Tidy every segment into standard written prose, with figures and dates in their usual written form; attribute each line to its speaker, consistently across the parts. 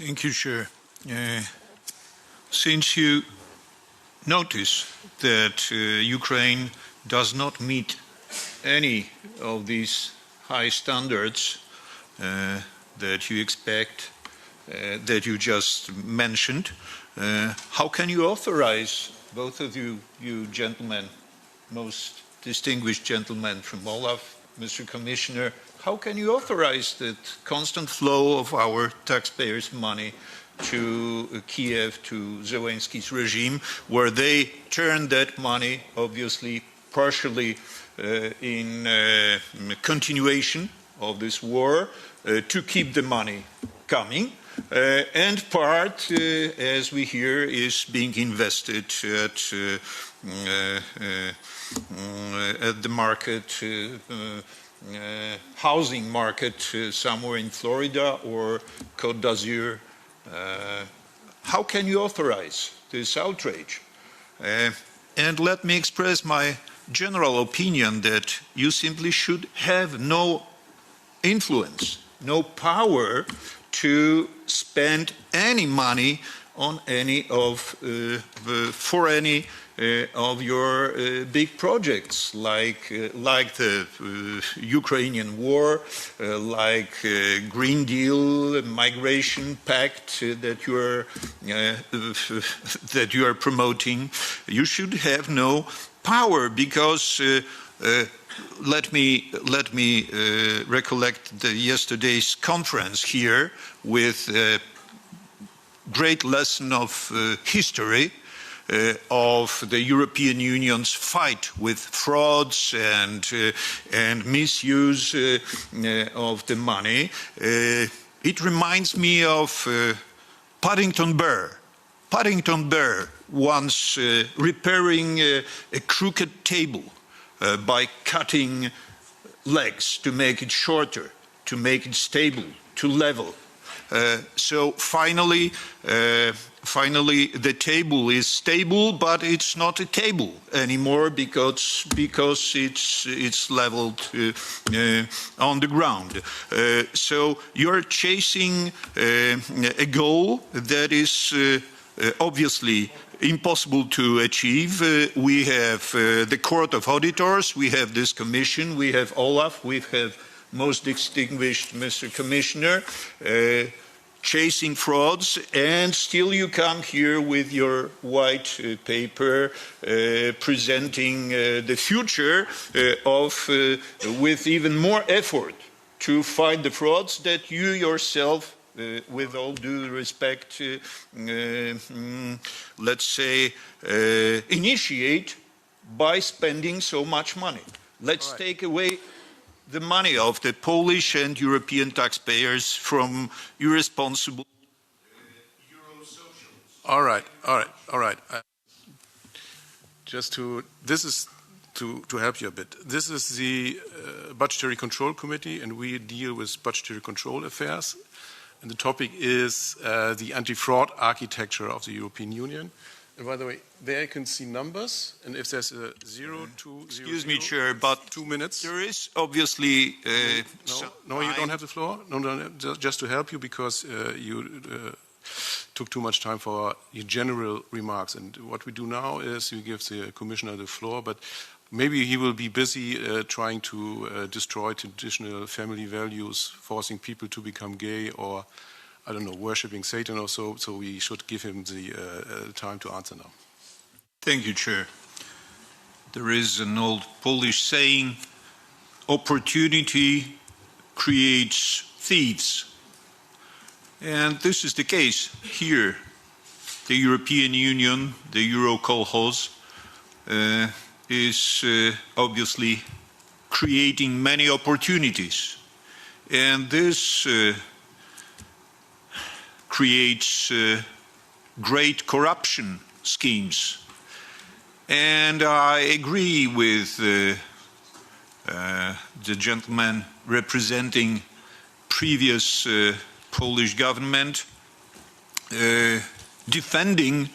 Speaker 1: Thank you, Chair. Since you notice that Ukraine does not meet any of these high standards that you expect, that you just mentioned, how can you authorize, both of you gentlemen, most distinguished gentlemen from Olaf, Mr. Commissioner, how can you authorize that constant flow of our taxpayers' money to Kiev, to Zelensky's regime, where they turn that money, obviously, partially in continuation of this war, to keep the money coming, and part, as we hear, is being invested at the market, housing market somewhere in Florida or Côte d'Azur. How can you authorize this outrage? And let me express my general opinion that you simply should have no influence, no power to spend any money on any of for any of your big projects, like the Ukrainian war, like Green Deal, Migration Pact that you are promoting. You should have no power because. Let me recollect yesterday's conference here with a great lesson of history of the European Union's fight with frauds and misuse of the money. It reminds me of Paddington Bear. Paddington Bear once repairing a crooked table by cutting legs to make it shorter, to make it stable, to level. So finally, the table is stable, but it's not a table anymore because it's leveled on the ground. So you're chasing a goal that is obviously impossible to achieve. We have the Court of Auditors, we have this Commission, we have Olaf, we have most distinguished Mr. Commissioner, chasing frauds, and still you come here with your white paper presenting the future with even more effort to fight the frauds that you yourself with all due respect, let's say, initiate by spending so much money. Let's take away the money of the Polish and European taxpayers from irresponsible Euro socialists.
Speaker 2: All right. This is to help you a bit. This is the Budgetary Control Committee, and we deal with budgetary control affairs. And the topic is the anti-fraud architecture of the European Union. And by the way, there you can see numbers, and if there's a 0, 2, 0,
Speaker 1: excuse me, Chair, but
Speaker 2: 2 minutes.
Speaker 1: There is obviously...
Speaker 2: No, you don't have the floor. No, just to help you, because you took too much time for your general remarks. And what we do now is we give the Commissioner the floor, but maybe he will be busy trying to destroy traditional family values, forcing people to become gay, or, I don't know, worshipping Satan or so. So we should give him the time to answer now.
Speaker 1: Thank you, Chair. There is an old Polish saying, opportunity creates thieves. And this is the case here. The European Union, the Eurokolhoz, is obviously creating many opportunities. And this creates great corruption schemes. And I agree with the gentleman representing previous Polish government, defending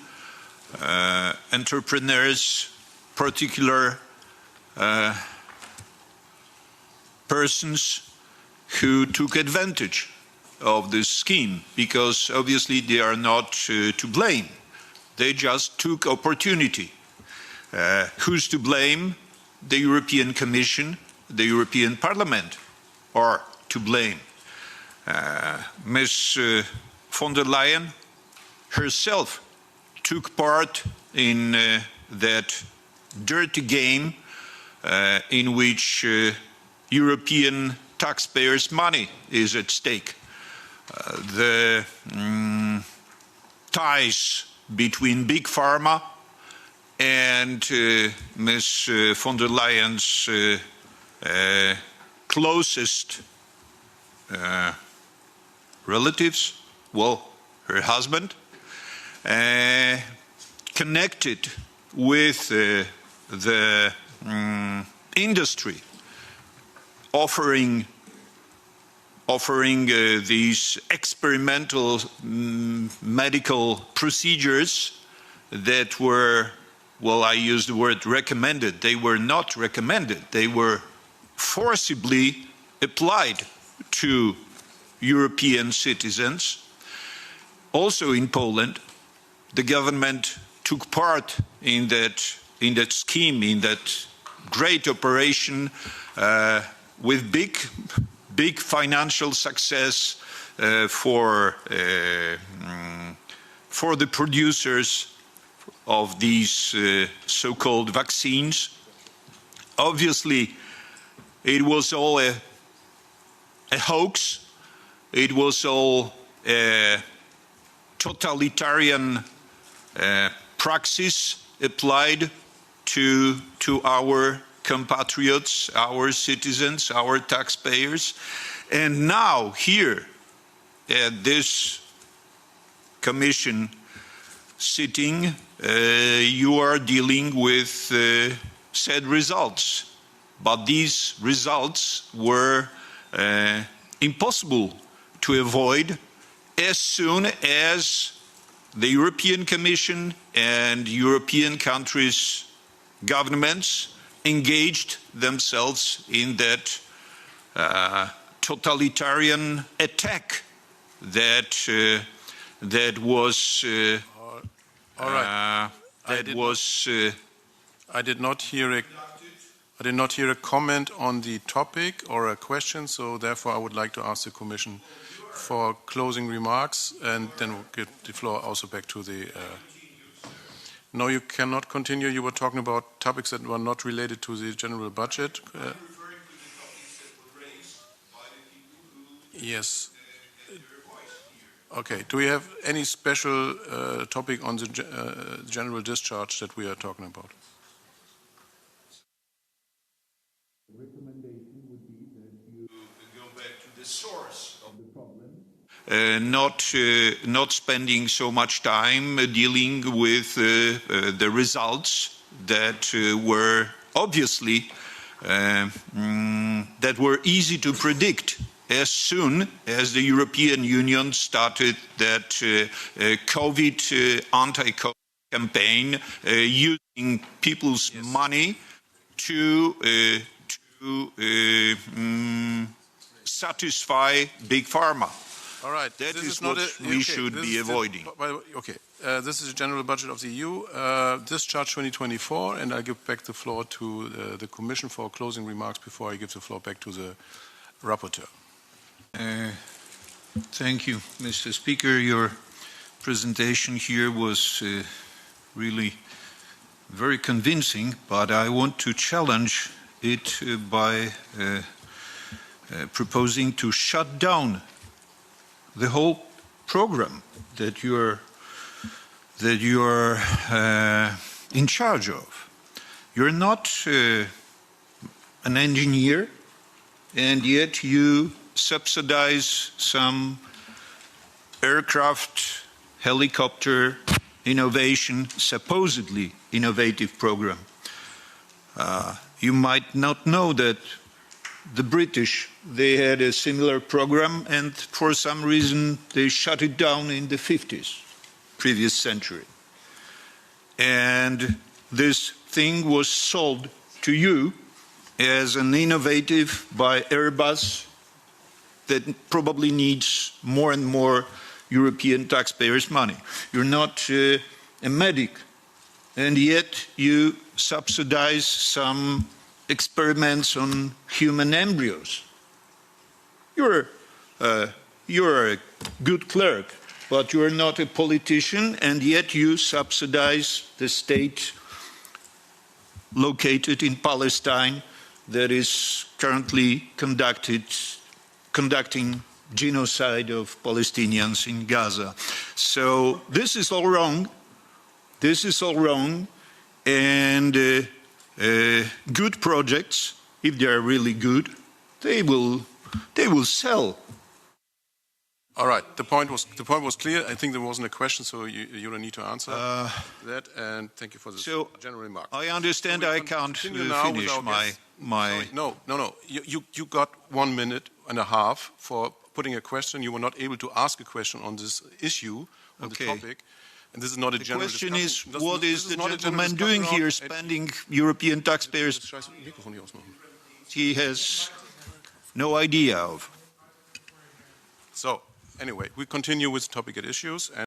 Speaker 1: entrepreneurs, particular persons who took advantage of this scheme, because obviously they are not to blame. They just took opportunity. Who's to blame? The European Commission, the European Parliament are to blame. Ms. von der Leyen herself took part in that dirty game in which European taxpayers' money is at stake. The ties between Big Pharma and Ms. von der Leyen's closest relatives, well, her husband, connected with the industry, offering these experimental medical procedures that were, well, I use the word recommended. They were not recommended. They were forcibly applied to European citizens. Also in Poland, the government took part in that scheme, in that great operation with big financial success for the producers of these so-called vaccines. Obviously, it was all a hoax. It was all a totalitarian praxis applied to our compatriots, our citizens, our taxpayers. And now here at this commission sitting, you are dealing with said results. But these results were impossible to avoid as soon as the European Commission and European countries' governments engaged themselves in that totalitarian attack that was
Speaker 2: all right. I did not hear a comment on the topic or a question, so therefore I would like to ask the Commission for closing remarks, and then we'll give the floor also back to the... No, you cannot continue. You were talking about topics that were not related to the general budget.
Speaker 1: I'm referring to the topics that were raised by the people who
Speaker 2: yes.
Speaker 1: had their voice here.
Speaker 2: Okay. Do we have any special topic on the general discharge that we are talking about?
Speaker 1: The recommendation would be that you go back to the source of the problem. Not spending so much time dealing with the results that were obviously that were easy to predict as soon as the European Union started that COVID anti-COVID campaign using people's money to satisfy Big Pharma.
Speaker 2: All right.
Speaker 1: That is what we should be avoiding.
Speaker 2: Okay. This is the general budget of the EU, discharge 2024, and I'll give back the floor to the Commission for closing remarks before I give the floor back to the rapporteur.
Speaker 1: Thank you, Mr. Speaker. Your presentation here was really very convincing, but I want to challenge it by proposing to shut down the whole program that you're in charge of. You're not an engineer, and yet you subsidize some aircraft, helicopter innovation, supposedly innovative program. You might not know that the British, they had a similar program, and for some reason they shut it down in the 50s, previous century. And this thing was sold to you as an innovative by Airbus that probably needs more and more European taxpayers' money. You're not a medic, and yet you subsidize some experiments on human embryos. You're a good clerk, but you're not a politician, and yet you subsidize the state located in Palestine that is currently conducting genocide of Palestinians in Gaza. So this is all wrong. This is all wrong, and good projects, if they are really good, they will sell.
Speaker 2: All right. The point was clear. I think there wasn't a question, so you don't need to answer that. And thank you for this general remark.
Speaker 1: I understand
Speaker 2: So
Speaker 1: I can't finish my.
Speaker 2: Sorry, no. You got 1 minute and a half for putting a question. You were not able to ask a question on this issue, on the topic. And this is not a general discussion.
Speaker 1: The question is, what is the gentleman doing here, spending European taxpayers? He has no idea of.
Speaker 2: So, anyway, we continue with topic at issues.